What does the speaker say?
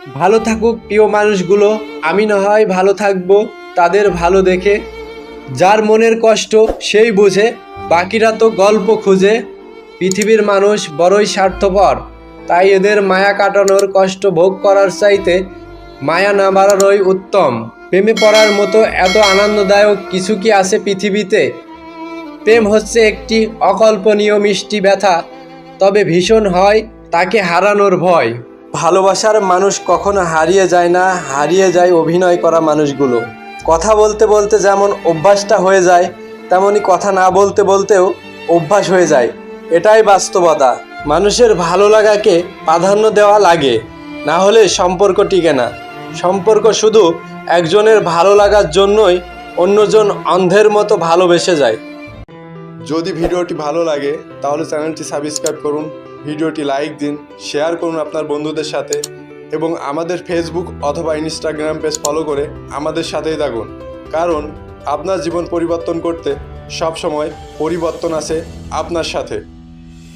ভালো থাকুক প্রিয় মানুষগুলো, আমি না হয় ভালো থাকবো তাদের ভালো দেখে। যার মনের কষ্ট সেই বুঝে, বাকিরা তো গল্প খুঁজে। পৃথিবীর মানুষ বড়ই স্বার্থপর, তাই এদের মায়া কাটানোর কষ্ট ভোগ করার চাইতে মায়া না বাড়ানোই উত্তম। প্রেমে পড়ার মতো এত আনন্দদায়ক কিছু কি আছে পৃথিবীতে? প্রেম হচ্ছে একটি অকল্পনীয় মিষ্টি ব্যথা, তবে ভীষণ হয় তাকে হারানোর ভয়। ভালোবাসার মানুষ কখনো হারিয়ে যায় না, হারিয়ে যায় অভিনয় করা মানুষগুলো। কথা বলতে বলতে যেমন অভ্যাসটা হয়ে যায়, তেমনি কথা না বলতে বলতেও অভ্যাস হয়ে যায়। এটাই বাস্তবতা। মানুষের ভালো লাগাকে প্রাধান্য দেওয়া লাগে, না হলে সম্পর্ক টিকে না। সম্পর্ক শুধু একজনের ভালো লাগার জন্যই অন্যজন অন্ধের মতো ভালোবেসে যায়। যদি ভিডিওটি ভালো লাগে তাহলে চ্যানেলটি সাবস্ক্রাইব করুন, ভিডিওটি লাইক দিন, শেয়ার করুন আপনার বন্ধুদের সাথে এবং আমাদের ফেসবুক অথবা ইনস্টাগ্রাম পেজ ফলো করে আমাদের সাথেই থাকুন। কারণ আপনার জীবন পরিবর্তন করতে সব সময় পরিবর্তন আছে আপনার সাথে।